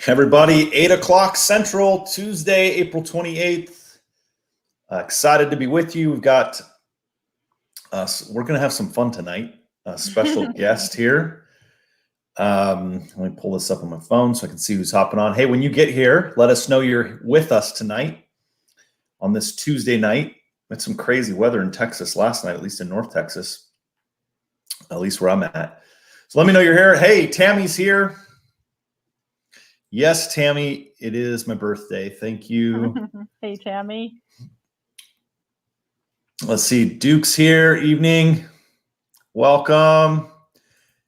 Everybody, 8 o'clock Central, Tuesday, April 28th. Excited to be with you. We've got, we're going to have some fun tonight. A special guest here. Let me pull this up on my phone so I can see who's hopping on. Hey, when you get here, let us know you're with us tonight on this Tuesday night. We had some crazy weather in Texas last night, at least in North Texas, at least where I'm at. So let me know you're here. Hey, Tammy's here. Yes, Tammy, it is my birthday. Thank you. Hey, Tammy. Let's see. Duke's here. Evening. Welcome.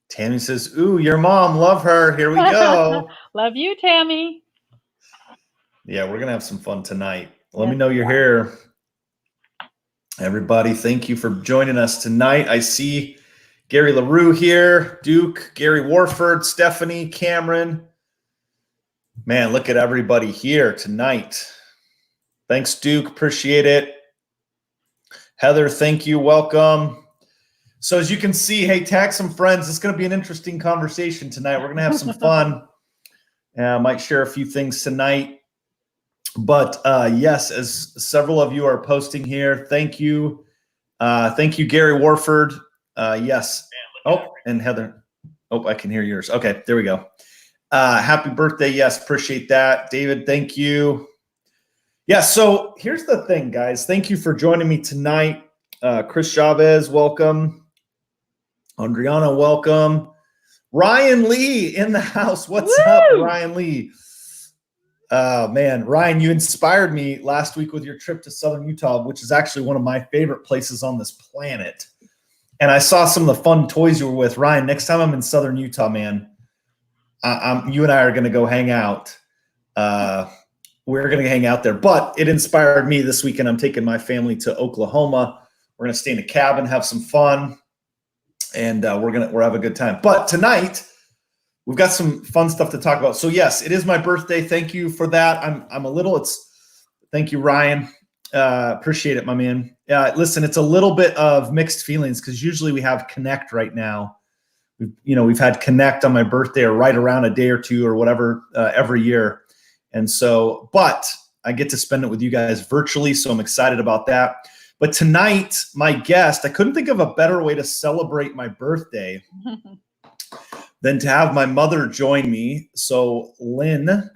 Tammy says, ooh, your mom. Love her. Here we go. Love you, Tammy. Yeah, we're going to have some fun tonight. Let me know you're here. Everybody, thank you for joining us tonight. I see Gary LaRue here, Duke, Gary Warford, Stephanie, Cameron. Man, look at everybody here tonight. Thanks, Duke. Appreciate it. Heather, thank you. Welcome. So as you can see, hey, tag some friends. It's going to be an interesting conversation tonight. We're going to have some fun. I might share a few things tonight. But yes, as several of you are posting here, thank you. Thank you, Gary Warford. Yes. Oh, and Heather. Oh, I can hear yours. Okay, there we go. Happy birthday. Yes, appreciate that. David, thank you. Yeah, so here's the thing, guys. Thank you for joining me tonight. Chris Chavez, welcome. Andriana, welcome. Ryan Lee in the house. What's up, Ryan Lee? Man, Ryan, you inspired me last week with your trip to Southern Utah, which is actually one of my favorite places on this planet. And I saw some of the fun toys you were with. Ryan, next time I'm in Southern Utah, man, you and I are going to go hang out. We're going to hang out there. But it inspired me this weekend. I'm taking my family to Oklahoma. We're going to stay in a cabin, have some fun, and we'll have a good time. But tonight, we've got some fun stuff to talk about. So yes, it is my birthday. Thank you for that. Thank you, Ryan. Appreciate it, my man. Listen, it's a little bit of mixed feelings because usually we have Connect right now. We've had Connect on my birthday or right around a day or two or whatever every year. And so, but I get to spend it with you guys virtually. So I'm excited about that. But tonight, my guest, I couldn't think of a better way to celebrate my birthday than to have my mother join me. So Lynn,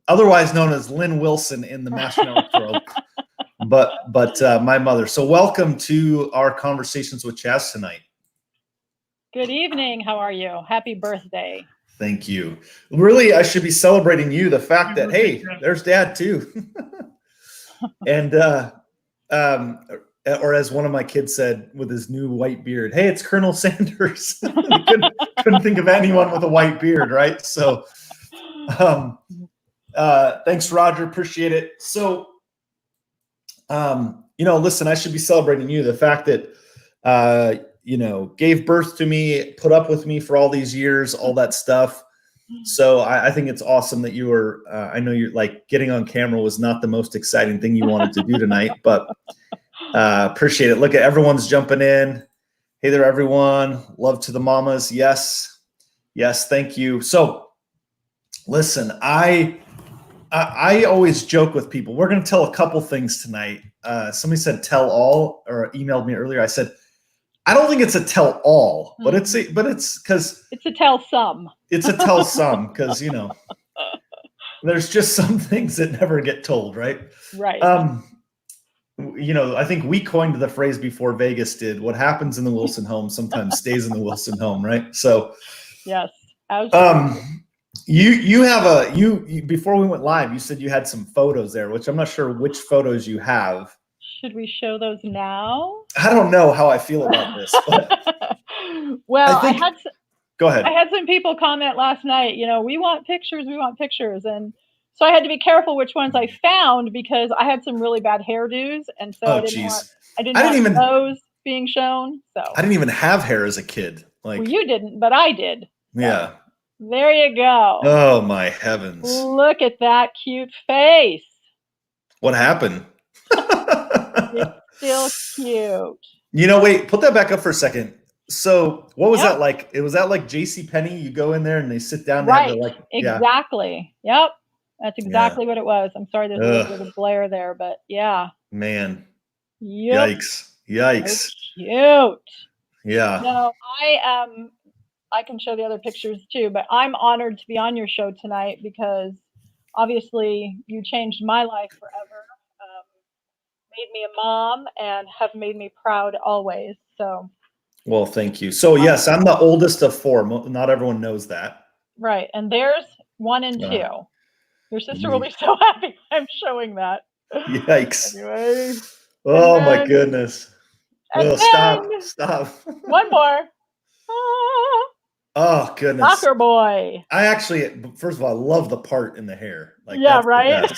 otherwise known as Lynn Wilson in the Master Network world, but my mother. So welcome to our Conversations with Chaz tonight. Good evening. How are you? Happy birthday. Thank you. Really, I should be celebrating you, the fact that, hey, there's Dad too. And, or as one of my kids said with his new white beard, hey, it's Colonel Sanders. couldn't think of anyone with a white beard, right? So thanks, Roger. Appreciate it. So, listen, I should be celebrating you, the fact that, gave birth to me, put up with me for all these years, all that stuff. So I think it's awesome that you were, I know you're like getting on camera was not the most exciting thing you wanted to do tonight, but appreciate it. Look at everyone's jumping in. Hey there, everyone. Love to the mamas. Yes. Yes. Thank you. So listen, I always joke with people. We're going to tell a couple things tonight. Somebody said tell all or emailed me earlier. I said, I don't think it's a tell all, but it's because it's a tell some. It's a tell some because there's just some things that never get told, right? Right. I think we coined the phrase before Vegas did. What happens in the Wilson home sometimes stays in the Wilson home, right? So yes, absolutely. You before we went live, you said you had some photos there, which I'm not sure which photos you have. Should we show those now? I don't know how I feel about this. But well, go ahead. I had some people comment last night, we want pictures. And so I had to be careful which ones I found because I had some really bad hairdos. And so I didn't want those being shown. So I didn't even have hair as a kid. Well, you didn't, but I did. So. Yeah. There you go. Oh, my heavens. Look at that cute face. What happened? It's still cute. Wait, put that back up for a second. So what was that like? It was that like JCPenney? You go in there and they sit down. Right. Like, exactly. Yeah. Yep. That's exactly what it was. I'm sorry there's a little bit of glare there, but yeah. Man. Yep. Yikes. So cute. Yeah. No, I can show the other pictures too, but I'm honored to be on your show tonight because obviously you changed my life forever, made me a mom, and have made me proud always. So. Well, thank you. So yes, I'm the oldest of 4. Not everyone knows that. Right. And there's 1 and 2. Your sister will be so happy I'm showing that. Yikes. Anyway. Oh my goodness. Oh, stop. One more. Oh goodness. Soccer boy. I actually, first of all, I love the part in the hair. Like, yeah, right.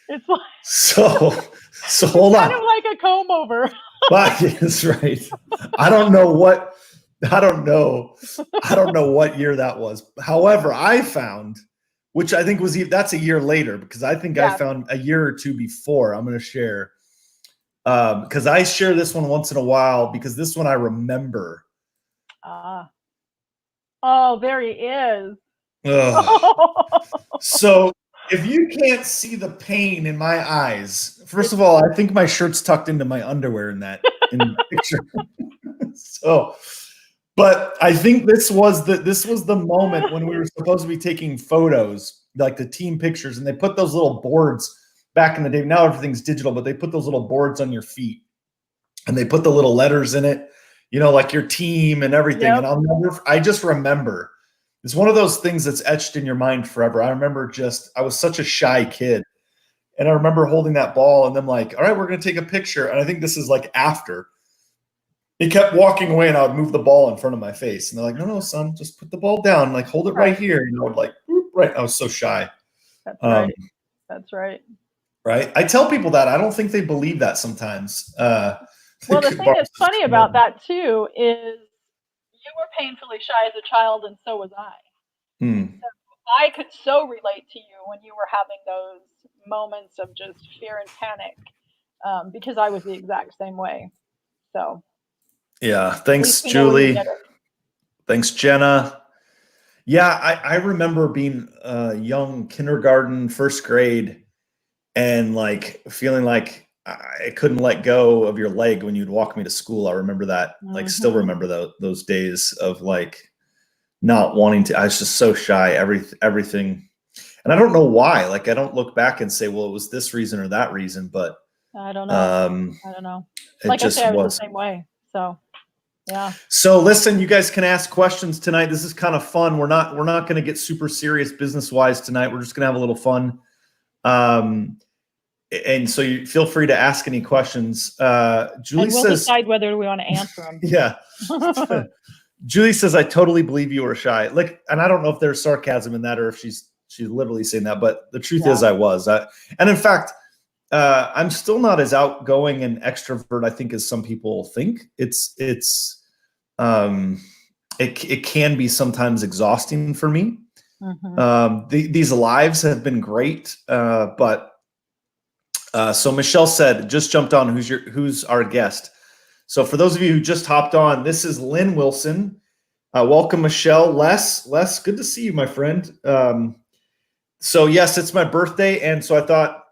It's like so hold on. Kind of like a comb over. That's right. I don't know what year that was. However, I found, which I think that's a year later, because I think I found a year or 2 before. I'm going to share because I share this one once in a while because this one I remember. Oh, there he is. So if you can't see the pain in my eyes, first of all, I think my shirt's tucked into my underwear in the picture. So, but I think this was the moment when we were supposed to be taking photos, like the team pictures, and they put those little boards back in the day. Now everything's digital, but they put those little boards on your feet, and they put the little letters in it, like your team and everything. Yep. And I just remember. It's one of those things that's etched in your mind forever. I remember I was such a shy kid. And I remember holding that ball and them like, all right, we're going to take a picture. And I think this is like after. He kept walking away and I would move the ball in front of my face. And they're like, no, son, just put the ball down. Like, hold it right here. Like, right. I was so shy. That's right. That's right. Right. I tell people that. I don't think they believe that sometimes. Well, the thing that's funny about that too is you were painfully shy as a child, and so was I. So I could so relate to you when you were having those moments of just fear and panic, because I was the exact same way. So. Yeah. Thanks, Julie. Thanks, Jenna. Yeah, I remember being young, kindergarten, first grade, and like feeling like I couldn't let go of your leg when you'd walk me to school. I remember that, like, still remember those days of like not wanting to. I was just so shy, everything. And I don't know why. Like, I don't look back and say, well, it was this reason or that reason, but I don't know. I don't know. Like I said, I was the same way. So, yeah. So listen, you guys can ask questions tonight. This is kind of fun. We're not going to get super serious business-wise tonight. We're just going to have a little fun. And so you feel free to ask any questions. Julie says, decide whether we want to answer them. Yeah. Julie says, I totally believe you were shy. Like, and I don't know if there's sarcasm in that or if she's literally saying that, but the truth is I was. And in fact, I'm still not as outgoing and extrovert, I think, as some people think. It can be sometimes exhausting for me. These lives have been great, but so Michelle said, just jumped on, who's our guest? So for those of you who just hopped on, this is Lynn Wilson. Welcome, Michelle. Les, good to see you, my friend. So yes, it's my birthday. And so I thought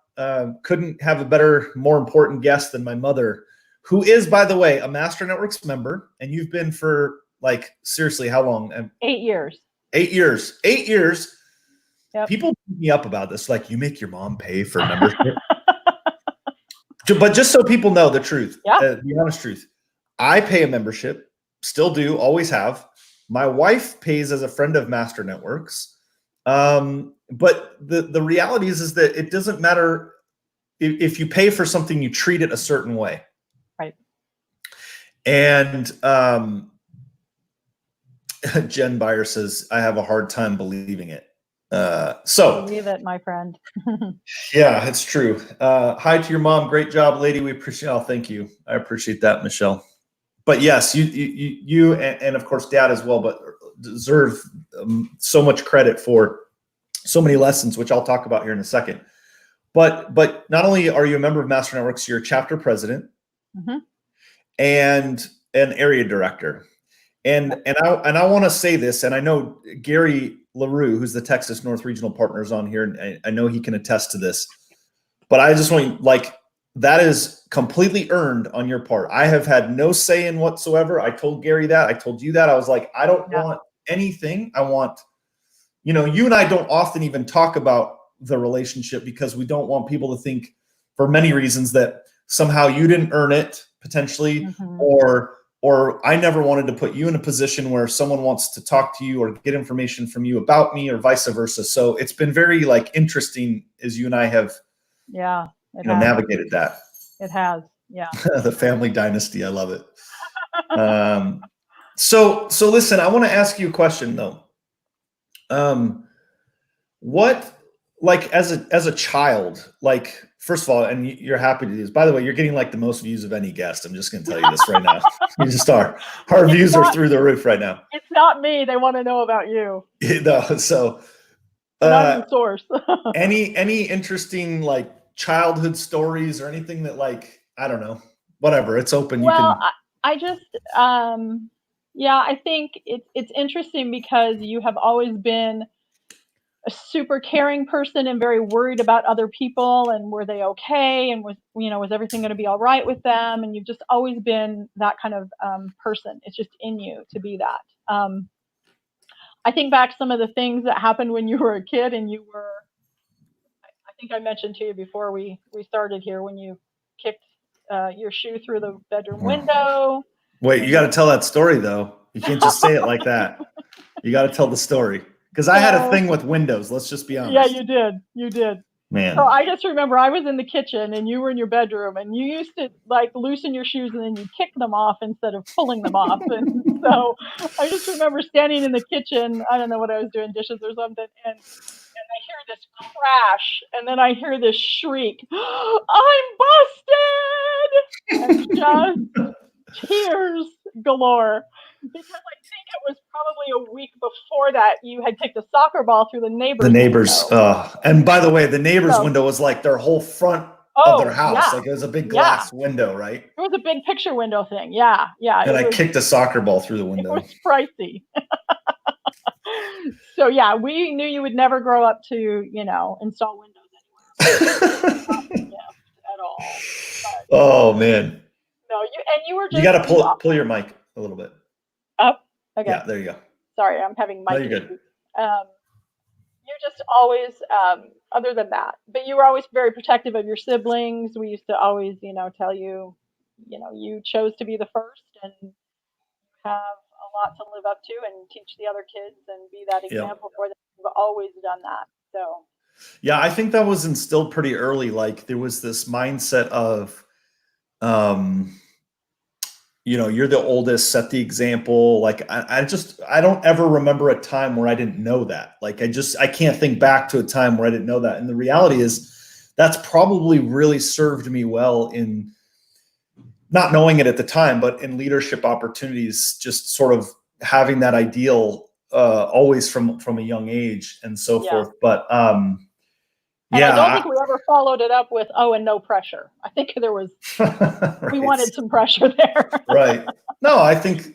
couldn't have a better, more important guest than my mother, who is, by the way, a Master Networks member. And you've been for, like, seriously, how long? 8 years. 8 years. 8 years. Yep. People beat me up about this. Like, you make your mom pay for membership. But just so people know the truth, the honest truth, I pay a membership, still do, always have. My wife pays as a friend of Master Networks. But the reality is that it doesn't matter if you pay for something, you treat it a certain way. Right. And Jen Byer says, I have a hard time believing it. So believe it, my friend. Yeah, it's true. Hi to your mom. Great job, lady. We appreciate. Oh, thank you. I appreciate that, Michelle. But yes, you and of course Dad as well, but deserve so much credit for so many lessons, which I'll talk about here in a second. But not only are you a member of Master Networks, you're a chapter president and an area director. And I want to say this, and I know Gary LaRue, who's the Texas North Regional Partner, is on here, and I know he can attest to this. But I just want that is completely earned on your part. I have had no say in whatsoever. I told Gary that. I told you that. I was like, I don't want anything. I want, you and I don't often even talk about the relationship because we don't want people to think, for many reasons, that somehow you didn't earn it potentially, or I never wanted to put you in a position where someone wants to talk to you or get information from you about me or vice versa. So it's been very interesting as you and I have navigated that. It has. Yeah. The family dynasty. I love it. So listen, I want to ask you a question though. What, as a child, first of all, and you're happy to do this. By the way, you're getting the most views of any guest. I'm just going to tell you this right now. You just are. Our views are through the roof right now. It's not me. They want to know about you. No, so not source. any interesting childhood stories or anything that I don't know, whatever. It's open. Well, I just I think it's interesting because you have always been a super caring person and very worried about other people and were they okay, and was everything going to be all right with them, and you've just always been that kind of person. It's just in you to be that. I think back to some of the things that happened when you were a kid, and you were, I think I mentioned to you before we started here, when you kicked your shoe through the bedroom window. Wait, you got to tell that story though. You can't just say it like that. You got to tell the story. Because I had a thing with windows. Let's just be honest. Yeah, you did. You did. Man. So I just remember I was in the kitchen and you were in your bedroom, and you used to loosen your shoes and then you kick them off instead of pulling them off. And so I just remember standing in the kitchen. I don't know what I was doing, dishes or something. And I hear this crash, and then I hear this shriek, "I'm busted!" And just tears galore. Because I think it was probably a week before that you had kicked a soccer ball through the neighbor's window. And by the way, the neighbor's window was their whole front of their house. Yeah. It was a big glass window, right? It was a big picture window thing. Yeah. Yeah. And I kicked a soccer ball through the window. It was pricey. So yeah, we knew you would never grow up to, install windows anywhere. At all. But, oh man. No, you were just. You got to pull your mic a little bit. Up. Okay. Yeah, there you go. Sorry, I'm having mic. No, you're good. You're just always, other than that, but you were always very protective of your siblings. We used to always, tell you, you chose to be the first, and you have a lot to live up to and teach the other kids and be that example for them. You've always done that. So. Yeah, I think that was instilled pretty early. There was this mindset of, you're the oldest, set the example. I don't ever remember a time where I didn't know that. I can't think back to a time where I didn't know that. And the reality is that's probably really served me well in not knowing it at the time, but in leadership opportunities, just sort of having that ideal always from a young age and so forth. But and I don't think we ever followed it up with, and no pressure. I think there was, right. We wanted some pressure there. Right. No, I think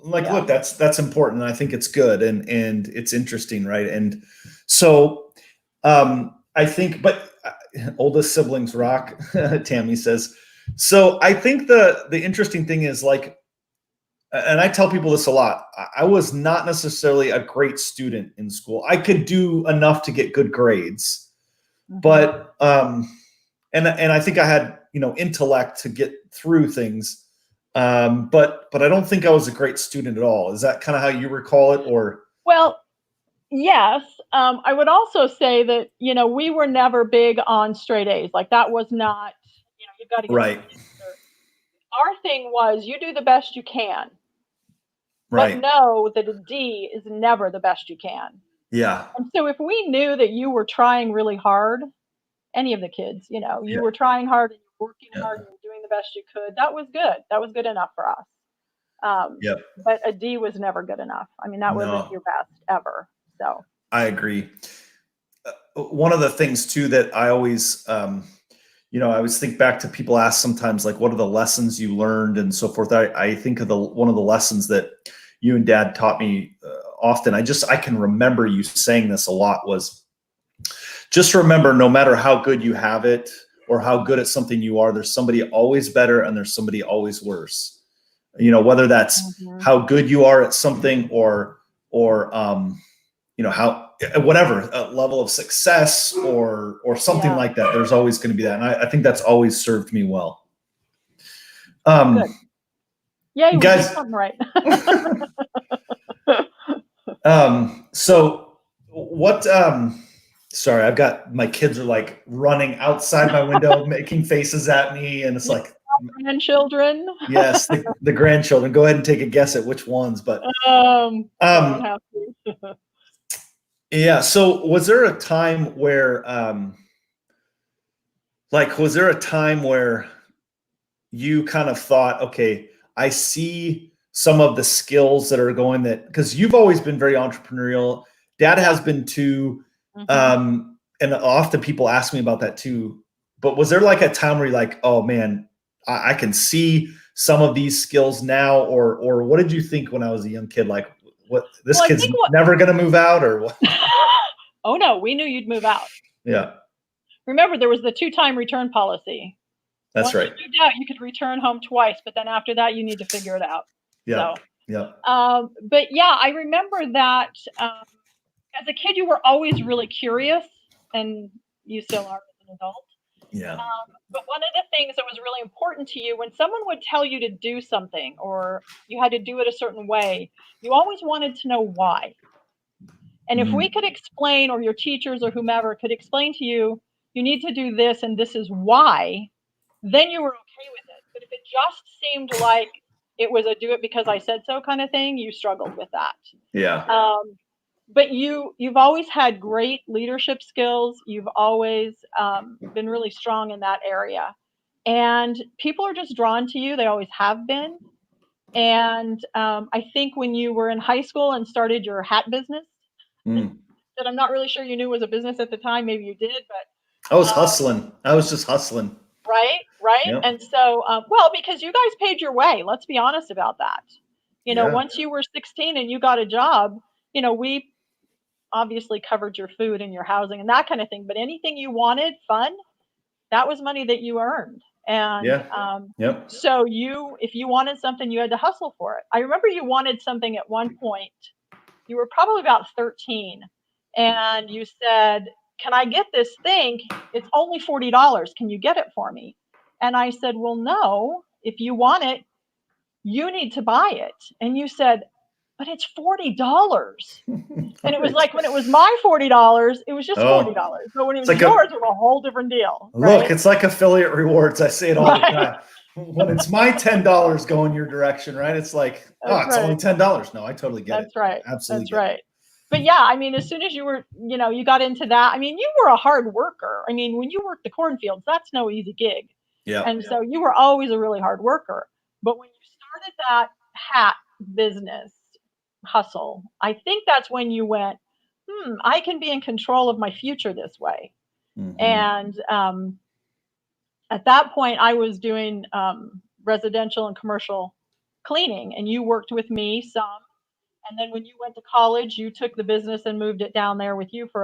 look, that's important. I think it's good. And it's interesting. Right. And so I think, but oldest siblings rock, Tammy says. So I think the interesting thing is and I tell people this a lot, I was not necessarily a great student in school. I could do enough to get good grades. But and I think I had intellect to get through things, but I don't think I was a great student at all. Is that kind of how you recall it, or? Well, yes. I would also say that we were never big on straight A's. That was not you've got to get right. Our thing was you do the best you can, right? But know that a D is never the best you can. Yeah. And so if we knew that you were trying really hard, any of the kids, you were trying hard and you're working hard and you're doing the best you could, that was good. That was good enough for us. But a D was never good enough. I mean, that wasn't your best ever. So I agree. One of the things too that I always, I always think back to people ask sometimes, what are the lessons you learned and so forth. I think of one of the lessons that, you and Dad taught me often, I can remember you saying this a lot, was just remember, no matter how good you have it or how good at something you are, there's somebody always better and there's somebody always worse. You know, whether that's how good you are at something or you know, how, whatever level of success or something like that, there's always going to be that. And I think that's always served me well. Good. Yeah, you guys, did something right. So what, sorry, I've got, my kids are like running outside my window, making faces at me. And it's like, grandchildren. Yes. The grandchildren. Go ahead and take a guess at which ones, but, don't have to. Yeah. So was there a time where, was there a time where you kind of thought, okay, I see some of the skills that are going that, because you've always been very entrepreneurial. Dad has been too. And often people ask me about that too. But was there like a time where you're like, oh man, I can see some of these skills now, or what did you think when I was a young kid? Like, what, this kid's never going to move out, or what? Oh no, we knew you'd move out. Yeah. Remember, there was the 2-time return policy. That's right. You moved out, you could return home twice, but then after that, you need to figure it out. Yeah. So, yeah. But yeah, I remember that as a kid, you were always really curious, and you still are as an adult. Yeah. But one of the things that was really important to you, when someone would tell you to do something or you had to do it a certain way, you always wanted to know why. And if we could explain, or your teachers or whomever could explain to you, you need to do this and this is why, then you were okay with it. But if it just seemed like it was a do it because I said so kind of thing, you struggled with that. Yeah. But you've always had great leadership skills. You've always been really strong in that area. And people are just drawn to you. They always have been. And I think when you were in high school and started your hat business, that I'm not really sure you knew was a business at the time. Maybe you did, but I was hustling. I was just hustling. Right. Yep. And so, well, because you guys paid your way. Let's be honest about that. You know, once you were 16 and you got a job, you know, we obviously covered your food and your housing and that kind of thing. But anything you wanted, fun, that was money that you earned. And so if you wanted something, you had to hustle for it. I remember you wanted something at one point. You were probably about 13 and you said, can I get this thing? It's only $40. Can you get it for me? And I said, well, no, if you want it, you need to buy it. And you said, but it's $40. And it was like, when it was my $40, it was just $40. But when it was yours, it was a whole different deal. Look, right? It's like affiliate rewards. I say it all the time. When it's my $10 going your direction, right? It's like, it's only $10. No, I totally get it. That's right. Absolutely. That's right. But yeah, I mean, as soon as you were, you know, you got into that, I mean, you were a hard worker. I mean, when you worked the cornfields, that's no easy gig. Yeah. And so you were always a really hard worker. But when you started that hat business hustle, I think that's when you went, I can be in control of my future this way. And at that point, I was doing residential and commercial cleaning, and you worked with me some. And then when you went to college, you took the business and moved it down there with you for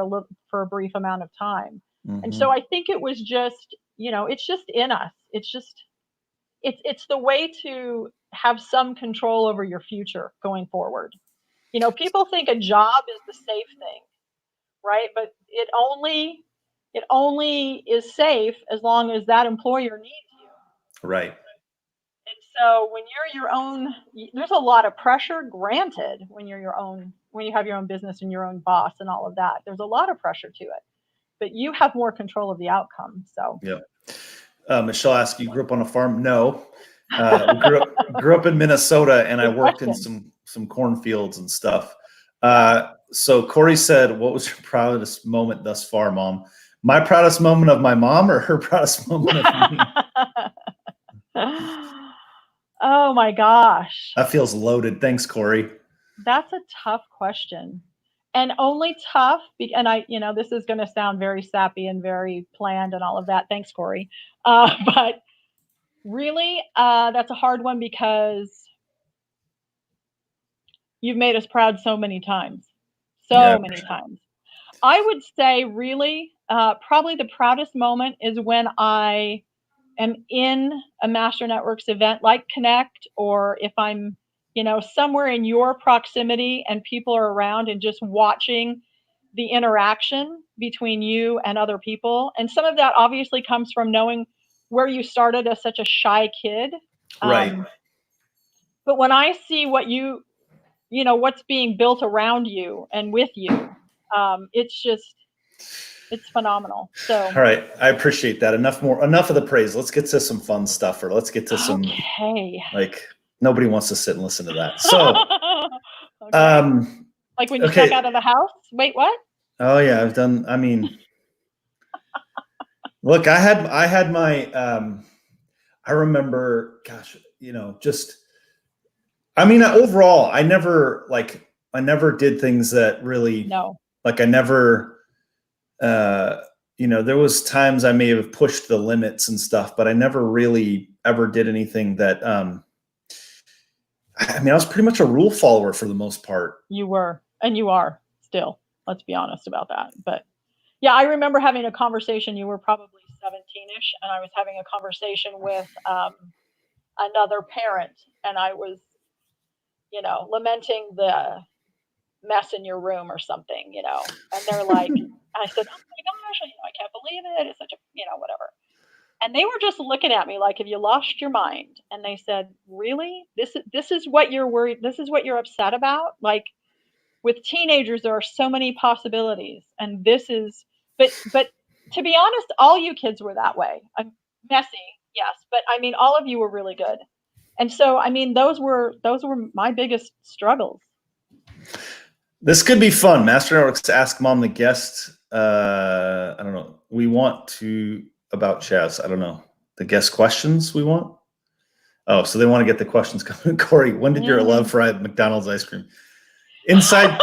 a brief amount of time. And so I think it was just, you know, it's just in us. It's just, it's the way to have some control over your future going forward. You know, people think a job is the safe thing, right? But it only is safe as long as that employer needs you. Right. And so when you're your own, there's a lot of pressure, granted, when you're your own, when you have your own business and your own boss and all of that, there's a lot of pressure to it, but you have more control of the outcome. So, Michelle asked, you grew up on a farm? No, grew up in Minnesota, and I worked in some cornfields and stuff. So Corey said, what was your proudest moment thus far, Mom? My proudest moment of my mom, or her proudest moment of me? Oh my gosh. That feels loaded. Thanks, Corey. That's a tough question. And only tough, and I, you know, this is going to sound very sappy and very planned and all of that. Thanks, Corey. But really, that's a hard one, because you've made us proud so many times. So many times. I would say really, probably the proudest moment is when I am in a Master Networks event like Connect, or if I'm, somewhere in your proximity and people are around and just watching the interaction between you and other people. And some of that obviously comes from knowing where you started as such a shy kid. Right. But when I see what what's being built around you and with you, it's phenomenal. So, all right. I appreciate that. Enough of the praise. Let's get to some fun stuff, or let's get to some, like, nobody wants to sit and listen to that. So, okay. Like when you snuck out of the house? Wait, what? Oh yeah, I've done. I mean, look, I had my. I remember, gosh, I mean, overall, I never did things that really. No. Like I never. There was times I may have pushed the limits and stuff, but I never really ever did anything that. I mean, I was pretty much a rule follower for the most part. You were, and you are still. Let's be honest about that. But yeah, I remember having a conversation. You were probably 17-ish, and I was having a conversation with another parent, and I was, lamenting the mess in your room or something, and they're like, I said, oh my gosh, I can't believe it. It's such a, whatever. And they were just looking at me like, have you lost your mind? And they said, really? This is what you're worried. This is what you're upset about? Like, with teenagers, there are so many possibilities. And but to be honest, all you kids were that way. I'm messy, yes. But I mean, all of you were really good. And so, I mean, those were my biggest struggles. This could be fun. Master Networks Ask Mom the Guest. I don't know. We want to about Chaz. I don't know. The guest questions we want. Oh, so they want to get the questions coming. Corey, when did your love for McDonald's ice cream? Inside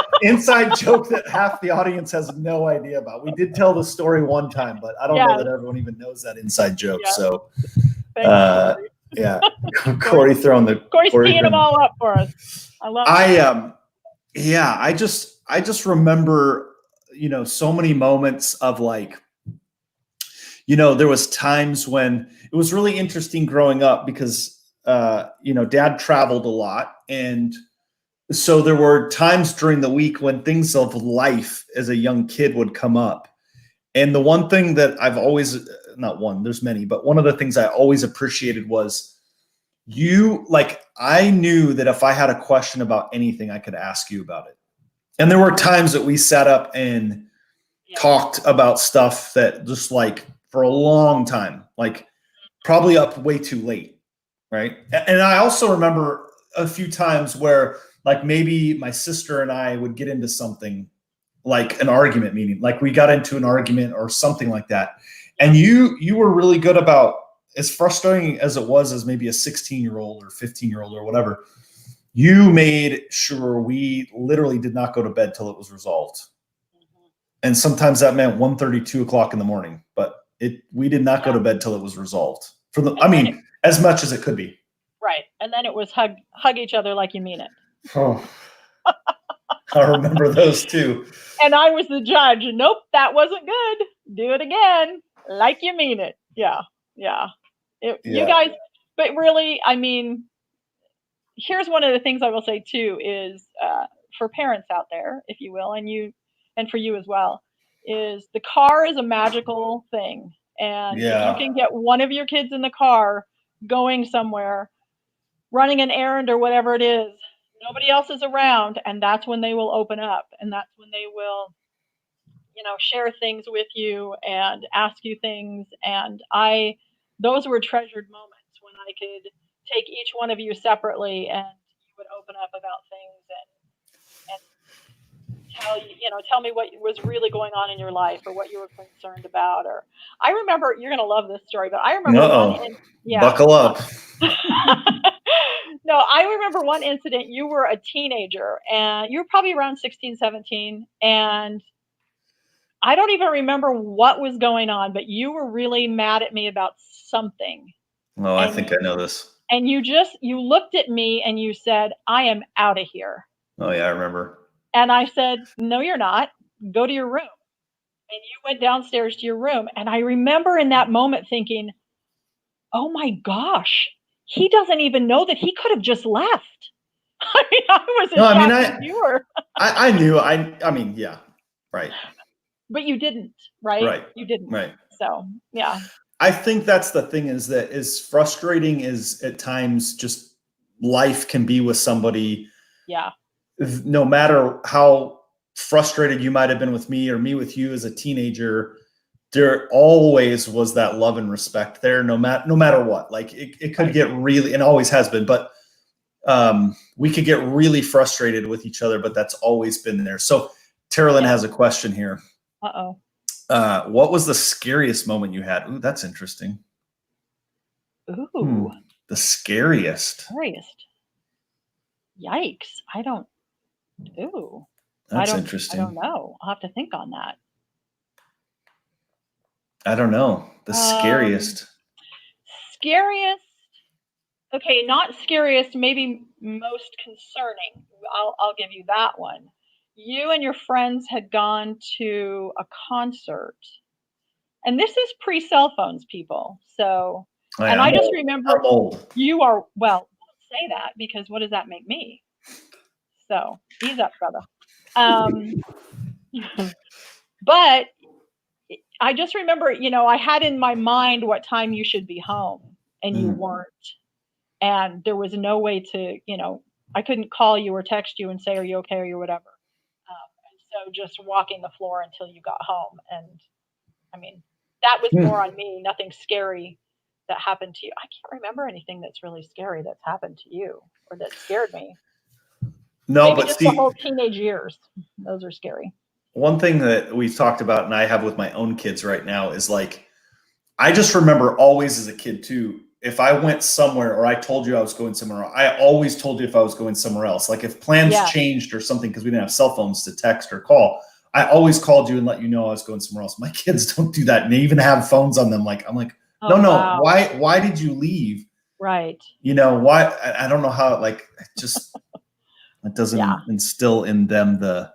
joke that half the audience has no idea about. We did tell the story one time, but I don't know that everyone even knows that inside joke. Yeah. So, yeah, Corey throwing the Corey's teeing them all up for us. I love it. Yeah, I just remember, so many moments of like, there was times when it was really interesting growing up because, Dad traveled a lot. And so there were times during the week when things of life as a young kid would come up. And the one thing that I've always, not one, there's many, but one of the things I always appreciated was I knew that if I had a question about anything, I could ask you about it. And there were times that we sat up and talked about stuff that just like for a long time, like probably up way too late. Right. And I also remember a few times where like maybe my sister and I would get into something like an argument, meaning like we got into an argument or something like that. And you were really good about, as frustrating as it was as maybe a 16-year-old or 15-year-old or whatever, you made sure we literally did not go to bed till it was resolved. Mm-hmm. And sometimes that meant 1:30, 2 o'clock in the morning, but we did not go to bed till it was resolved as much as it could be. Right. And then it was hug each other like you mean it. Oh, I remember those too. And I was the judge. Nope, that wasn't good. Do it again. Like you mean it. Yeah. Yeah. You guys, but really, I mean, here's one of the things I will say too is for parents out there, if you will, and for you as well, is the car is a magical thing. And if you can get one of your kids in the car going somewhere, running an errand or whatever it is, nobody else is around, and that's when they will open up, and that's when they will, share things with you and ask you things. And those were treasured moments when I could take each one of you separately and you would open up about things and tell me what was really going on in your life or what you were concerned about. Or I remember, you're going to love this story, but I remember buckle up. No, I remember one incident. You were a teenager and you were probably around 16, 17. And I don't even remember what was going on, but you were really mad at me about something. Oh, I think I know this. And you looked at me and you said, I am out of here. Oh yeah, I remember. And I said, no, you're not. Go to your room. And you went downstairs to your room. And I remember in that moment thinking, oh my gosh, he doesn't even know that he could have just left. I mean, I was as shocked as you were. I knew. I mean, yeah, right. But you didn't, right? Right. You didn't. Right. So, yeah. I think that's the thing, is that as frustrating as at times just life can be with somebody. Yeah. No matter how frustrated you might have been with me or me with you as a teenager, there always was that love and respect there, no matter what. Like it could get really, and always has been, but we could get really frustrated with each other, but that's always been there. So Terilyn has a question here. Uh-oh. What was the scariest moment you had? Ooh, that's interesting. Ooh. The scariest. Yikes. That's interesting. I don't know. I'll have to think on that. I don't know. The scariest. Scariest. Okay, not scariest, maybe most concerning. I'll give you that one. You and your friends had gone to a concert. And this is pre-cell phones, people. So, and I just remember you are, well, don't say that, because what does that make me? So ease up, brother. But I just remember, I had in my mind what time you should be home, and you weren't. And there was no way to, I couldn't call you or text you and say, are you okay, or whatever. And so just walking the floor until you got home. And I mean, that was more on me, nothing scary that happened to you. I can't remember anything that's really scary that's happened to you or that scared me. No, maybe but just the whole teenage years. Those are scary. One thing that we've talked about, and I have with my own kids right now, is like, I just remember always as a kid too, if I went somewhere or I told you I was going somewhere, I always told you if I was going somewhere else. Like if plans changed or something, because we didn't have cell phones to text or call, I always called you and let you know I was going somewhere else. My kids don't do that. And they even have phones on them. Like, I'm like, no, wow. Why did you leave? Right. Why? I don't know how, like, it doesn't instill in them the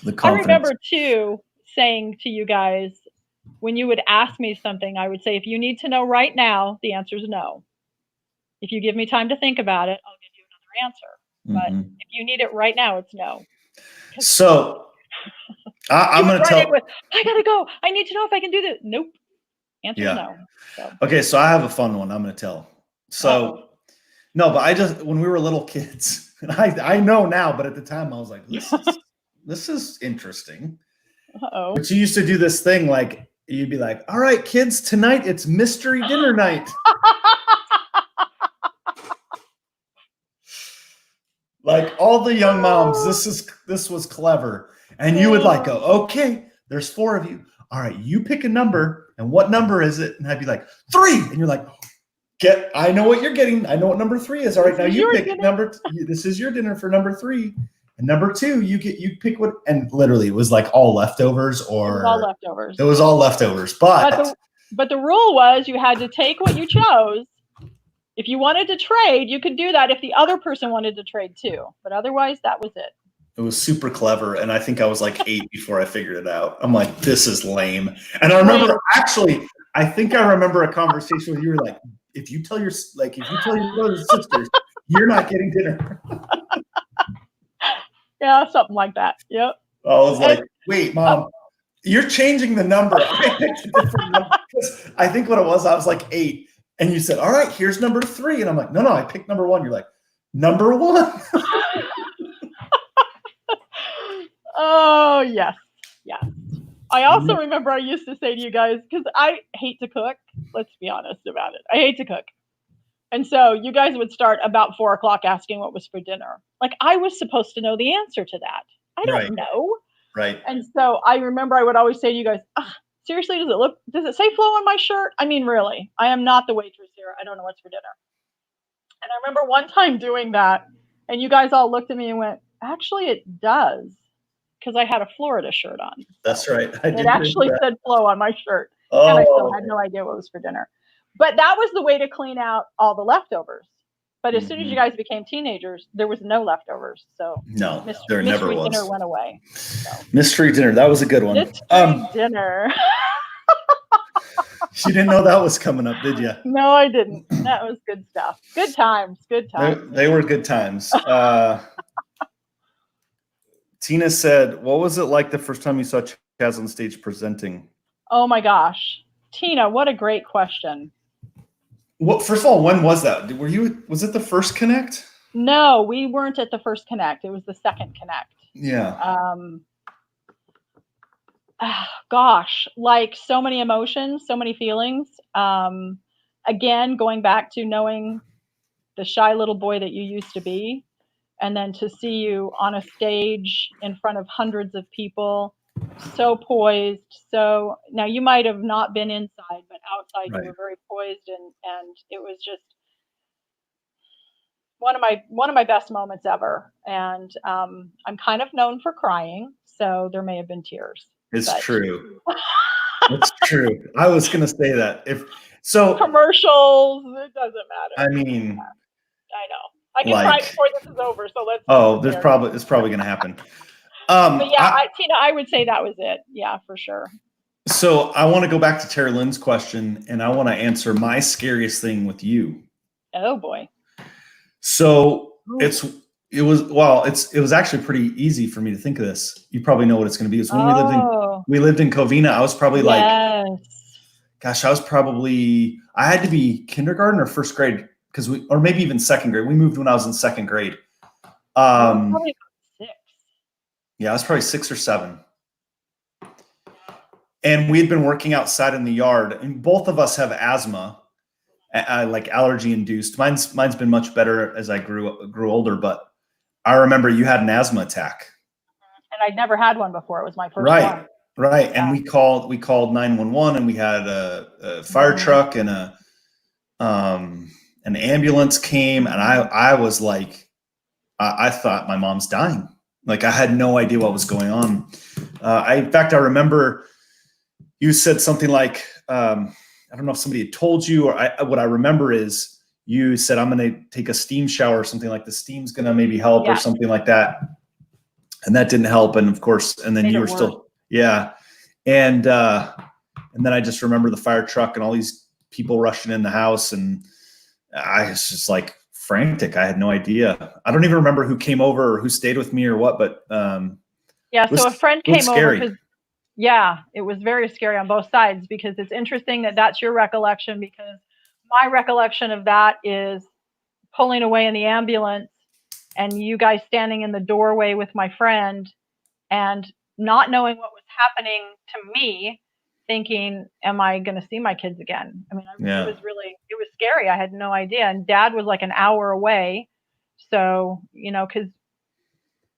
confidence. I remember too saying to you guys, when you would ask me something, I would say, if you need to know right now, the answer is no. If you give me time to think about it, I'll give you another answer. But if you need it right now, it's no. So I'm going to tell. I got to go. I need to know if I can do this. Nope. Answer no. So. Okay. So I have a fun one I'm going to tell. So no, but when we were little kids, and I know now, but at the time I was like, this is interesting. But you used to do this thing, like you'd be like, all right, kids, tonight it's mystery dinner night. Like all the young moms, this was clever. And you would like go, okay, there's 4 of you. All right, you pick a number, and what number is it? And I'd be like, 3. And you're like, I know what you're getting. I know what number 3 is. All right, now you pick this is your dinner for number 3. And number 2, you pick what, and literally it was like all leftovers, or it was all leftovers. It was all leftovers. But the rule was you had to take what you chose. If you wanted to trade, you could do that if the other person wanted to trade too. But otherwise, that was it. It was super clever. And I think I was like 8 before I figured it out. I'm like, this is lame. And I remember I think I remember a conversation where you were like, if you tell your brothers and sisters, you're not getting dinner. Yeah, something like that. Yep. I was like, wait, Mom, you're changing the number. I picked a different number. I think what it was, I was like 8. And you said, all right, here's number 3. And I'm like, no, I picked number 1. You're like, number 1. Oh, yes. Yeah. I also remember I used to say to you guys, because I hate to cook. Let's be honest about it. I hate to cook. And so you guys would start about 4 o'clock asking what was for dinner. Like I was supposed to know the answer to that. I don't know. Right. And so I remember I would always say to you guys, seriously, does it say Flo on my shirt? I mean, really, I am not the waitress here. I don't know what's for dinner. And I remember one time doing that, and you guys all looked at me and went, actually, it does. Because I had a Florida shirt on. That's right. It actually said Flo on my shirt. And I still had no idea what was for dinner. But that was the way to clean out all the leftovers. But as soon as you guys became teenagers, there was no leftovers. So no, there never was. Mystery dinner went away. So. Mystery dinner, that was a good one. Mystery dinner. You didn't know that was coming up, did you? No, I didn't. That was good stuff. Good times. Good times. They were good times. Tina said, "What was it like the first time you saw Chaz on stage presenting?" Oh my gosh, Tina, what a great question. Well, first of all, when was that? Was it the first Connect? No, we weren't at the first Connect. It was the second Connect. Yeah. Gosh, like so many emotions, so many feelings. Again, going back to knowing the shy little boy that you used to be, and then to see you on a stage in front of hundreds of people, so poised. So now you might have not been inside, but outside you were very poised, and it was just one of my best moments ever. And I'm kind of known for crying, so there may have been tears. It's true. It's true. I was gonna say that. If so, commercials, it doesn't matter. I mean, I know. I can cry before this is over. So let's. It's probably gonna happen. But yeah, Tina, I would say that was it. Yeah, for sure. So I want to go back to Terry Lynn's question, and I want to answer my scariest thing with you. Oh boy. So it was actually pretty easy for me to think of this. You probably know what it's going to be. It's when we lived in Covina. I was probably I had to be kindergarten or first grade or maybe even second grade. We moved when I was in second grade. Probably 6. Yeah, I was probably 6 or 7. And we had been working outside in the yard, and both of us have asthma. Like allergy induced. Mine's been much better as I grew older, but I remember you had an asthma attack. And I'd never had one before. It was my first one. Right. Yeah. And we called 911, and we had a fire truck and an ambulance came, and I was like, I thought my mom's dying. Like I had no idea what was going on. In fact, I remember you said something like, I don't know if somebody had told you, or what I remember is you said, I'm going to take a steam shower or something, like the steam's going to maybe help or something like that. And that didn't help. And of course, and then you were still, And then I just remember the fire truck and all these people rushing in the house. And I was just like frantic. I had no idea. I don't even remember who came over or who stayed with me or what, but so a friend came over. Yeah, it was very scary on both sides, because it's interesting that that's your recollection, because my recollection of that is pulling away in the ambulance and you guys standing in the doorway with my friend and not knowing what was happening to me, thinking, am I going to see my kids again? I mean, it was scary. I had no idea. And Dad was like an hour away. So, because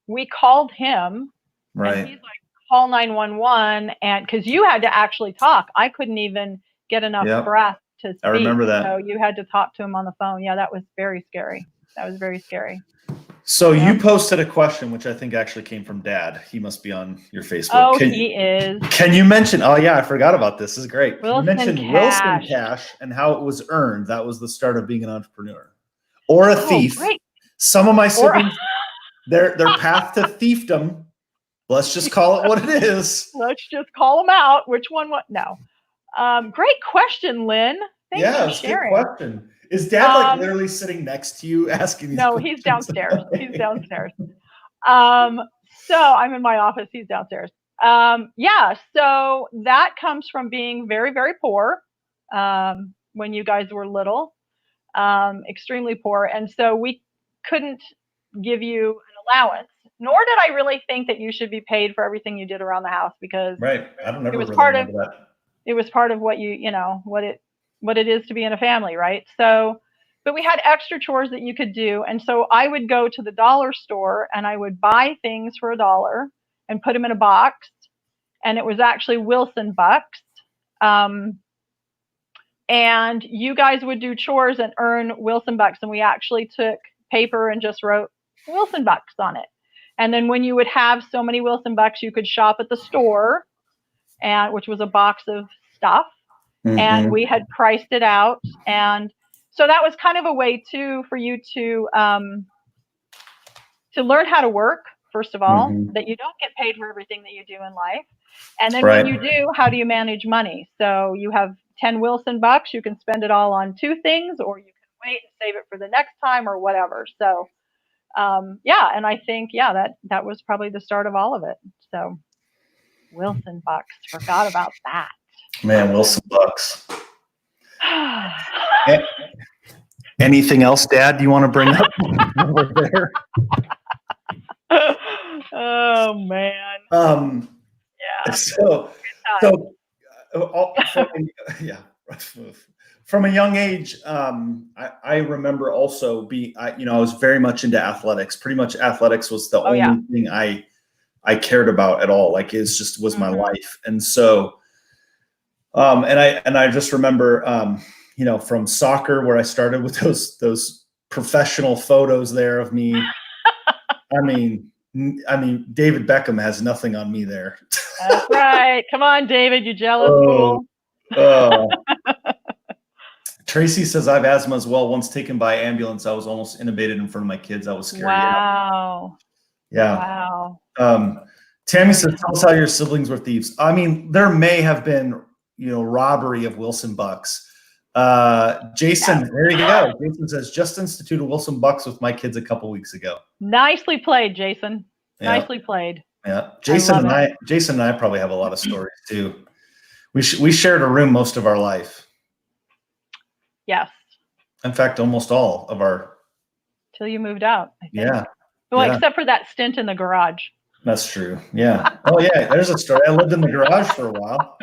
we called him, and he's like, call 911, and because you had to actually talk. I couldn't even get enough breath to speak. I remember that. So you had to talk to him on the phone. Yeah, that was very scary. That was very scary. So you posted a question, which I think actually came from Dad. He must be on your Facebook. Oh, he is. Can you mention, I forgot about this. This is great. Wilson Can you mention Wilson Cash and how it was earned? That was the start of being an entrepreneur. Or a thief. Great. Some of my siblings, their path to thiefdom, let's just call it what it is. Let's just call them out. Which one? What? No. Great question, Lynn. Thanks for sharing. Good question. Is Dad like literally sitting next to you asking these questions? He's downstairs. He's downstairs. So I'm in my office. He's downstairs. So that comes from being very, very poor when you guys were little, extremely poor. And so we couldn't give you an allowance, nor did I really think that you should be paid for everything you did around the house, because it was part of what what it is to be in a family, right? So, but we had extra chores that you could do. And so I would go to the dollar store and I would buy things for $1 and put them in a box. And it was actually Wilson bucks. And you guys would do chores and earn Wilson bucks. And we actually took paper and just wrote Wilson bucks on it. And then when you would have so many Wilson bucks, you could shop at the store, which was a box of stuff. Mm-hmm. And we had priced it out. And So that was kind of a way too for you to learn how to work, first of all, that you don't get paid for everything that you do in life. And then when you do, how do you manage money? So you have 10 Wilson bucks, you can spend it all on 2 things, or you can wait and save it for the next time or whatever. So yeah, and I think, yeah, that was probably the start of all of it. So Wilson bucks, forgot about that. Man, Wilson bucks. Anything else, Dad, you want to bring up over there? Oh man. Yeah. So yeah. From a young age, I remember also being, I was very much into athletics. Pretty much athletics was the only thing I cared about at all. Like it just was my life. And so, and I just remember, from soccer where I started with those professional photos there of me. I mean, David Beckham has nothing on me there. That's right. Come on, David, you jealous fool. Tracy says I have asthma as well. Once taken by ambulance, I was almost intubated in front of my kids. I was scared. Wow. Yeah. Wow. Tammy says, tell us how your siblings were thieves. I mean, there may have been, robbery of Wilson bucks. Jason, there you go. Jason says, just instituted Wilson bucks with my kids a couple weeks ago. Nicely played, Jason. Yeah. Nicely played. Yeah. Jason and I probably have a lot of stories too. We shared a room most of our life. Yes. In fact, almost all of our. Till you moved out, I think. Yeah. Well, except for that stint in the garage. That's true. Yeah. Oh yeah. There's a story. I lived in the garage for a while.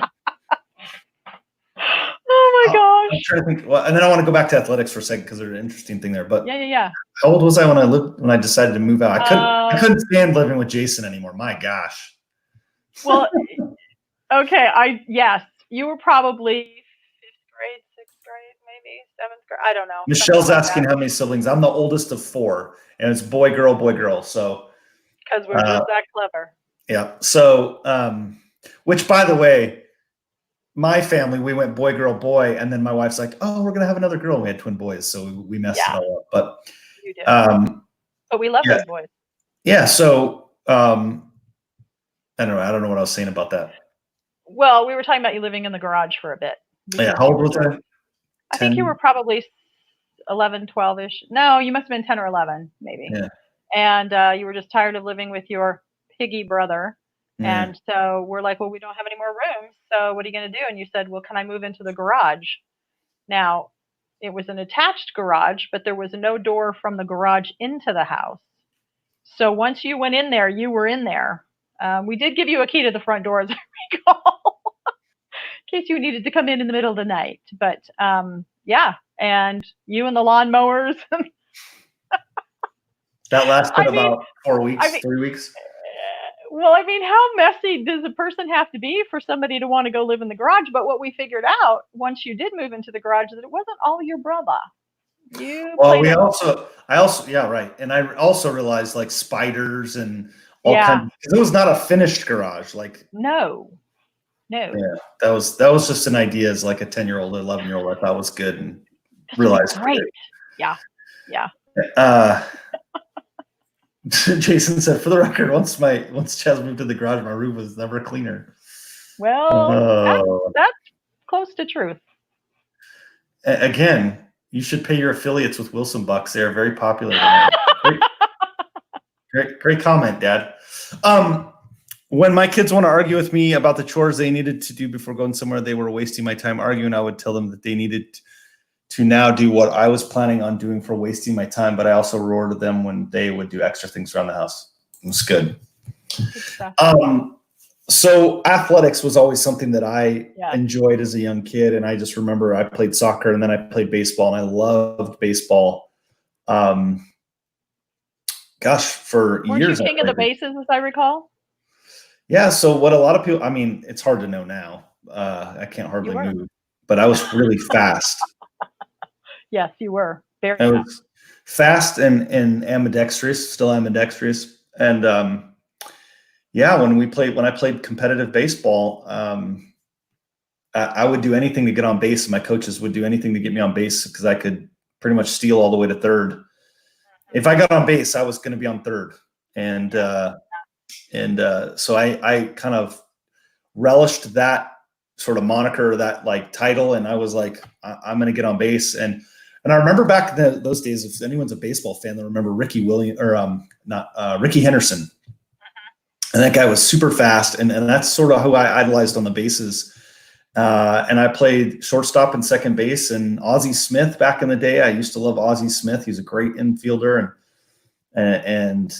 Oh my gosh. I'm trying to think. Well, and then I want to go back to athletics for a second because there's an interesting thing there. But yeah. How old was I when I decided to move out? I couldn't stand living with Jason anymore. My gosh. Well, okay. Yes, you were probably 5th grade, 6th grade, maybe 7th grade. I don't know. Michelle's asking how many siblings. I'm the oldest of 4, and it's boy, girl, boy, girl. So. Because we're just that clever. Yeah. So, which by the way, my family, we went boy, girl, boy, and then my wife's like, "Oh, we're gonna have another girl." We had twin boys, so we messed it all up. But you did. But we love those boys. Yeah. So I don't know what I was saying about that. Well, we were talking about you living in the garage for a bit. Yeah. How old was I? I think you were probably 11, 12-ish. No, you must have been 10 or 11, maybe. Yeah. And you were just tired of living with your piggy brother. And so we're like, well, we don't have any more rooms. So what are you going to do? And you said, well, can I move into the garage? Now, it was an attached garage, but there was no door from the garage into the house. So once you went in there, you were in there. We did give you a key to the front door, as I recall, in case you needed to come in the middle of the night. But yeah, and you and the lawnmowers. That lasted about 4 weeks, 3 weeks. Well, I mean, how messy does a person have to be for somebody to want to go live in the garage? But what we figured out once you did move into the garage is that it wasn't all your brother. Yeah, right. And I also realized like spiders and all kinds, because it was not a finished garage. Like no. Yeah, that was just an idea as like a 10-year-old, 11-year-old. I thought was good and realized great. Yeah. Jason said, for the record, once Chaz moved to the garage, my roof was never cleaner. Well, that's close to truth. Again, you should pay your affiliates with Wilson bucks. They are very popular. Great comment, Dad. When my kids want to argue with me about the chores they needed to do before going somewhere they were wasting my time arguing, I would tell them that they needed to now do what I was planning on doing for wasting my time, but I also rewarded them when they would do extra things around the house. It was good. So athletics was always something that I enjoyed as a young kid. And I just remember I played soccer and then I played baseball, and I loved baseball. For Weren't years. You king of the bases, as I recall? Yeah. So what a lot of people, I mean, it's hard to know now. I can't hardly move, but I was really fast. Yes, you were very fast. I was fast and ambidextrous, still ambidextrous. And when I played competitive baseball, I would do anything to get on base. And my coaches would do anything to get me on base because I could pretty much steal all the way to third. If I got on base, I was going to be on third. And so I kind of relished that sort of moniker, that like title. And I was like, I'm going to get on base. And I remember back in those days, if anyone's a baseball fan, they'll remember Ricky Henderson. And that guy was super fast. And that's sort of who I idolized on the bases. And I played shortstop and second base, and Ozzie Smith back in the day. I used to love Ozzie Smith. He's a great infielder, and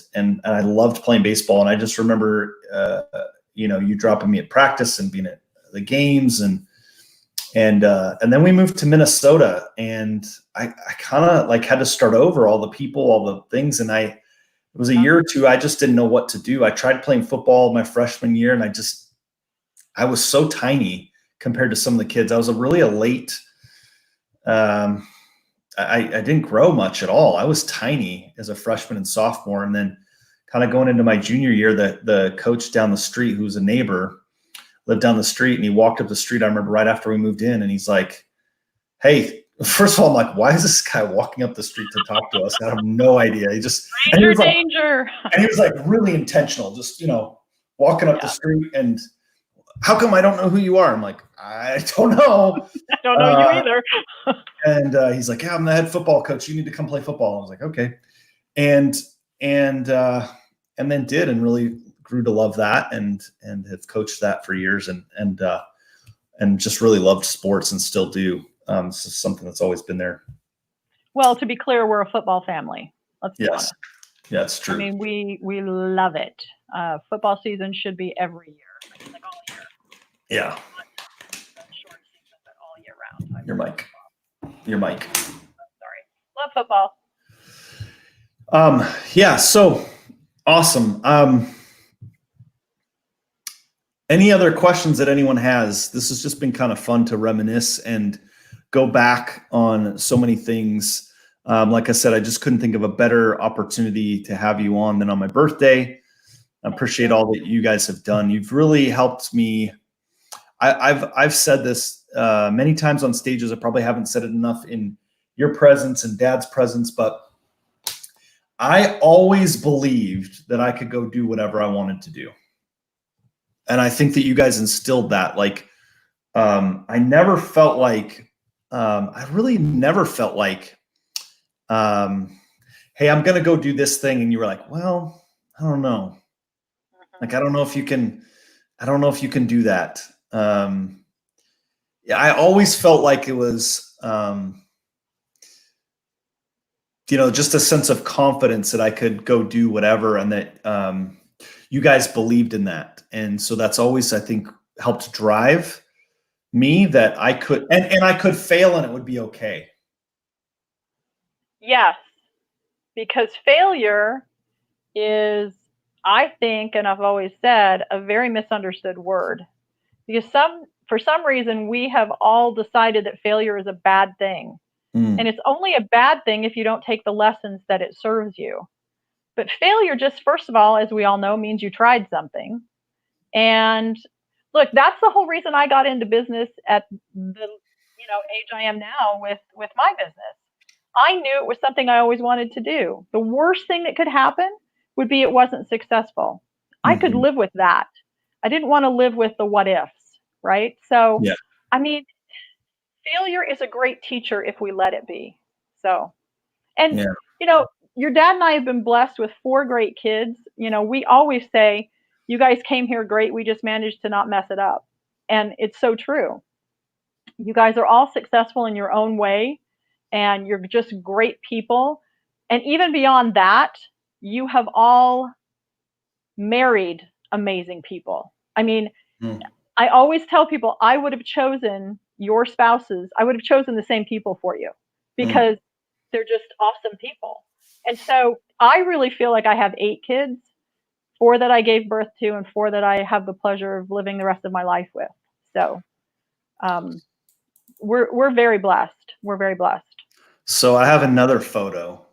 I loved playing baseball. And I just remember, you dropping me at practice and being at the games, and then we moved to Minnesota, and I kind of like had to start over, all the people, all the things. And it was a year or two, I just didn't know what to do. I tried playing football my freshman year, and I was so tiny compared to some of the kids. I was really a late, I didn't grow much at all. I was tiny as a freshman and sophomore. And then kind of going into my junior year, the coach down the street, who's a neighbor, lived down the street, and he walked up the street, I remember, right after we moved in, and he's like, hey, first of all, I'm like, why is this guy walking up the street to talk to us? I have no idea. He just danger. And he was like really intentional, just, walking up the street, and how come I don't know who you are? I'm like, I don't know. I don't know you either. And he's like, yeah, I'm the head football coach. You need to come play football. I was like, okay. And then did, and really grew to love that, and have coached that for years, and just really loved sports, and still do. It's something that's always been there. Well, to be clear, we're a football family. Let's be honest. Yeah, it's true. I mean, we love it. Football season should be every year. Like all year. Yeah. Not short season, but all year round. Your mic. Sorry. Love football. Yeah, so awesome. Any other questions that anyone has? This has just been kind of fun to reminisce and go back on so many things. Like I said, I just couldn't think of a better opportunity to have you on than on my birthday. I appreciate all that you guys have done. You've really helped me. I've said this many times on stages. I probably haven't said it enough in your presence and Dad's presence, but I always believed that I could go do whatever I wanted to do. And I think that you guys instilled that. Like, I never felt like, I really never felt like, hey, I'm going to go do this thing. And you were like, well, I don't know. Like, I don't know if you can do that. Yeah, I always felt like it was, just a sense of confidence that I could go do whatever, and that you guys believed in that. And so that's always, I think, helped drive me, that I could, and I could fail and it would be okay. Yes, because failure is, I think, and I've always said, a very misunderstood word. Because for some reason, we have all decided that failure is a bad thing. And it's only a bad thing if you don't take the lessons that it serves you. But failure, just first of all, as we all know, means you tried something. And look, that's the whole reason I got into business at the age I am now with my business. I knew it was something I always wanted to do. The worst thing that could happen would be it wasn't successful. I could live with that. I didn't want to live with the what ifs, right? So, yeah. I mean, failure is a great teacher if we let it be. So, and, your dad and I have been blessed with 4 great kids. We always say, you guys came here great. We just managed to not mess it up. And it's so true. You guys are all successful in your own way, and you're just great people. And even beyond that, you have all married amazing people. I mean, I always tell people, I would have chosen your spouses. I would have chosen the same people for you, because they're just awesome people. And so I really feel like I have 8 kids, 4 that I gave birth to, and 4 that I have the pleasure of living the rest of my life with. So we're very blessed. We're very blessed. So I have another photo.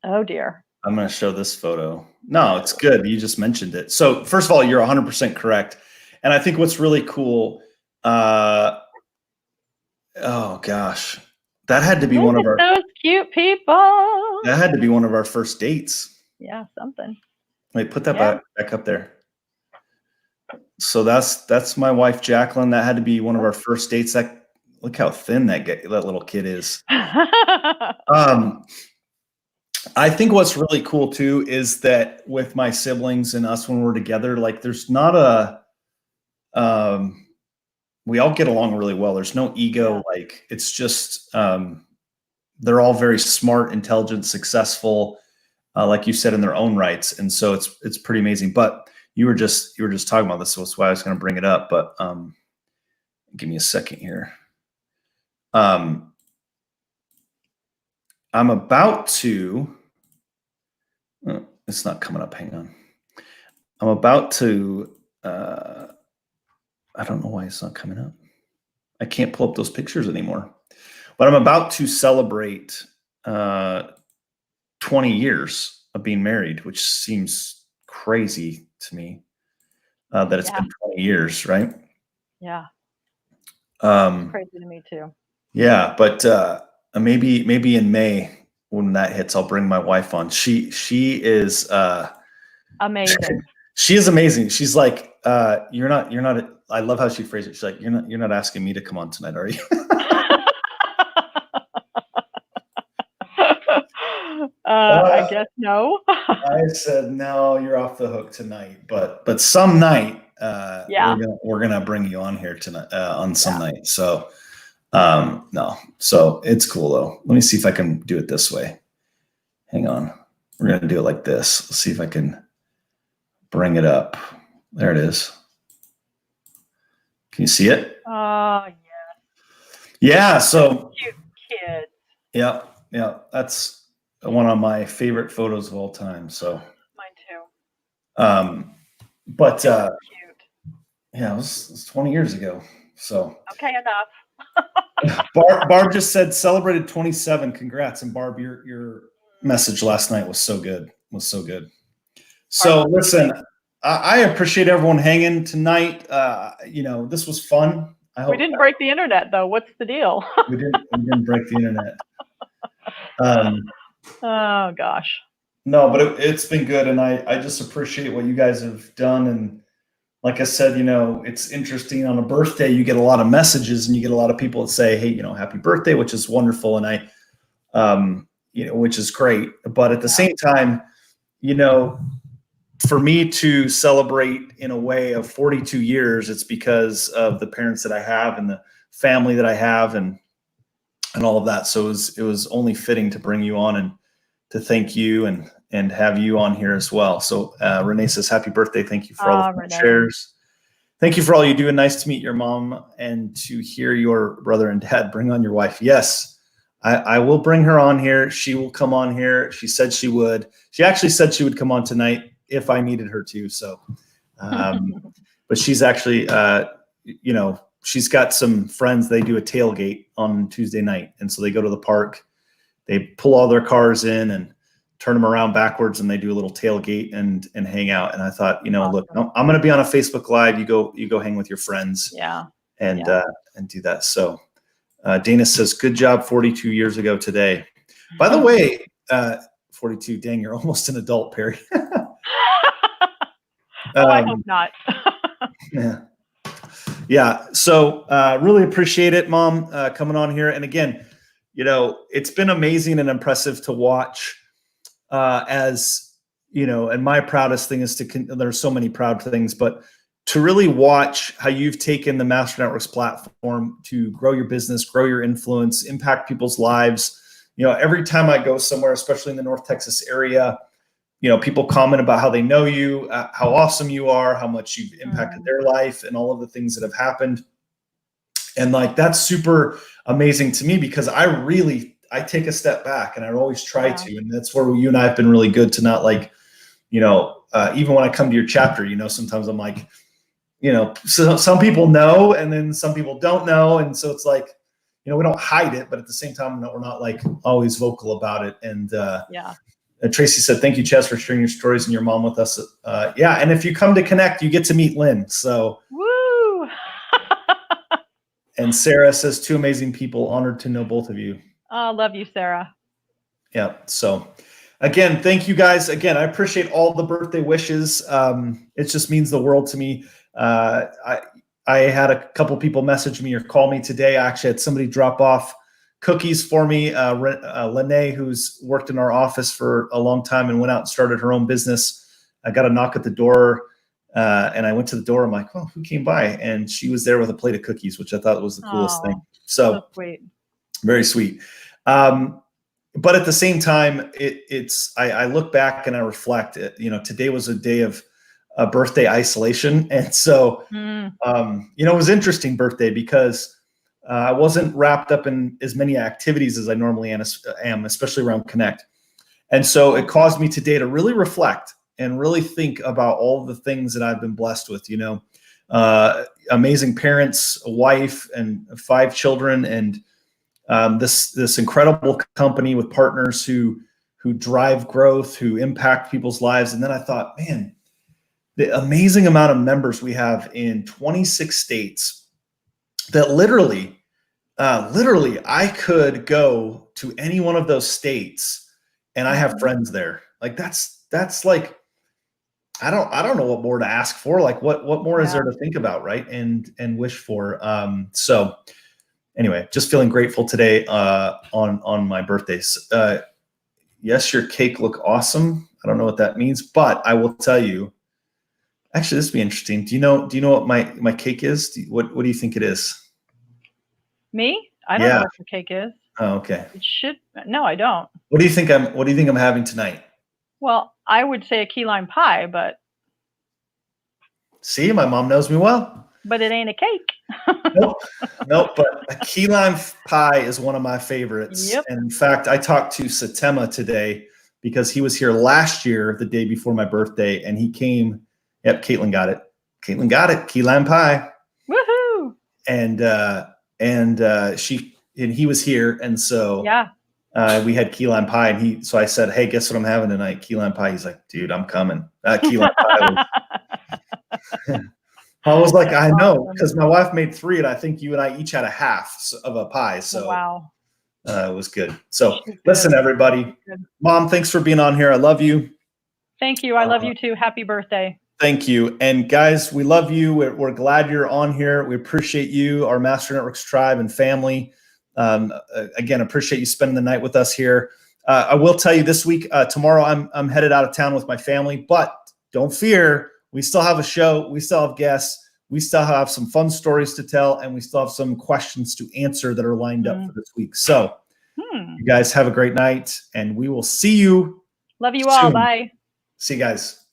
Oh dear. I'm going to show this photo. No, it's good. You just mentioned it. So first of all, you're 100% correct. And I think what's really cool, oh gosh, That had to be Look one of those cute people. That had to be one of our first dates. Yeah, something. Wait, put that back up there. So that's my wife, Jacqueline. That had to be one of our first dates. Look how thin that little kid is. I think what's really cool too is that with my siblings and us when we're together, like there's not we all get along really well. There's no ego. Like it's just they're all very smart, intelligent, successful, like you said, in their own rights. And so it's pretty amazing. But you were just talking about this, so that's why I was going to bring it up. But give me a second here. I'm about to. It's not coming up. Hang on. I'm about to. I don't know why it's not coming up. I can't pull up those pictures anymore. But I'm about to celebrate 20 years of being married, which seems crazy to me that it's been 20 years, right? Yeah. Crazy to me too. Yeah, but maybe in May when that hits, I'll bring my wife on. She is amazing. She is amazing. She's like, you're not. I love how she phrased it. She's like, you're not asking me to come on tonight, are you? I guess no. I said no. You're off the hook tonight, but some night, we're gonna bring you on here tonight on some night. So, no, so it's cool though. Let me see if I can do it this way. Hang on, we're gonna do it like this. Let's see if I can bring it up. There it is. Can you see it? Oh, yeah. Yeah. So cute kid. Yeah. That's one of my favorite photos of all time. So mine too. But cute. Yeah, it was 20 years ago. So okay, enough. Barb just said celebrated 27. Congrats. And Barb, your message last night was so good. So listen, I appreciate everyone hanging tonight. This was fun. I hope we didn't break the internet though. What's the deal? we didn't break the internet. Oh gosh. No, but it's been good, and I just appreciate what you guys have done. And like I said, it's interesting. On a birthday, you get a lot of messages, and you get a lot of people that say, "Hey, happy birthday," which is wonderful, and which is great. But at the same time, for me to celebrate in a way of 42 years, it's because of the parents that I have and the family that I have, and all of that. So it was only fitting to bring you on and to thank you and have you on here as well. So Renee says, happy birthday. Thank you for all the shares. Thank you for all you do. And nice to meet your mom and to hear your brother and dad. Bring on your wife. Yes, I will bring her on here. She will come on here. She said she would. She actually said she would come on tonight if I needed her to. So, but she's actually, she's got some friends. They do a tailgate on Tuesday night. And so they go to the park, they pull all their cars in and turn them around backwards, and they do a little tailgate and hang out. And I thought, look, I'm going to be on a Facebook Live. You go hang with your friends. Yeah. And do that. So Dana says, good job 42 years ago today. By the way, 42, dang, you're almost an adult, Perry. I hope not. Yeah. So really appreciate it, Mom, coming on here. And again, it's been amazing and impressive to watch and my proudest thing is there's so many proud things, but to really watch how you've taken the Master Networks platform to grow your business, grow your influence, impact people's lives. Every time I go somewhere, especially in the North Texas area, people comment about how they know you, how awesome you are, how much you've impacted their life, and all of the things that have happened. And that's super amazing to me, because I take a step back, and I always try to. And that's where you and I have been really good to not even when I come to your chapter, sometimes I'm like, so some people know, and then some people don't know. And so it's like, we don't hide it, but at the same time, we're not always vocal about it. And Tracy said, thank you, Chess, for sharing your stories and your mom with us. And if you come to Connect, you get to meet Lynn. So woo. And Sarah says, two amazing people, honored to know both of you. Oh, love you, Sarah. Yeah. So again, thank you guys. Again, I appreciate all the birthday wishes. It just means the world to me. I had a couple people message me or call me today. I actually had somebody drop off cookies for me. Lene, who's worked in our office for a long time and went out and started her own business. I got a knock at the door, and I went to the door. I'm like, "Oh, who came by?" And she was there with a plate of cookies, which I thought was the coolest thing. So sweet. Very sweet. But at the same time, I look back and I reflect. Today was a day of birthday isolation, and so it was interesting birthday because I wasn't wrapped up in as many activities as I normally am, especially around Connect. And so it caused me today to really reflect and really think about all the things that I've been blessed with. Amazing parents, a wife, and 5 children, and this incredible company with partners who drive growth, who impact people's lives. And then I thought, man, the amazing amount of members we have in 26 states that literally I could go to any one of those states and I have friends there. Like that's like, I don't know what more to ask for. Like what more is there to think about, right? And wish for. So anyway, just feeling grateful today on my birthdays. Yes, your cake look awesome. I don't know what that means, but I will tell you. Actually, this would be interesting. Do you know what my cake is? What do you think it is? Me? I don't know what your cake is. Oh, okay. It should. No, I don't. What do you think I'm having tonight? Well, I would say a key lime pie, but. See, my mom knows me well. But it ain't a cake. Nope. But a key lime pie is one of my favorites. Yep. And in fact, I talked to Satema today because he was here last year, the day before my birthday, and he came. Yep, Caitlin got it. Key lime pie. Woohoo! And he was here, and so we had key lime pie, and so I said, "Hey, guess what I'm having tonight? Key lime pie." He's like, "Dude, I'm coming." Key lime pie. I was like, I know, because my wife made 3, and I think you and I each had a half of a pie. So wow, it was good. So listen, everybody, Mom, thanks for being on here. I love you. Thank you. I love you too. Happy birthday. Thank you. And guys, we love you. We're glad you're on here. We appreciate you, our Master Networks tribe and family. Again, appreciate you spending the night with us here. I will tell you this week, tomorrow I'm headed out of town with my family, but don't fear. We still have a show. We still have guests. We still have some fun stories to tell, and we still have some questions to answer that are lined up for this week. So you guys have a great night, and we will see you. Love you all. Bye. See you guys.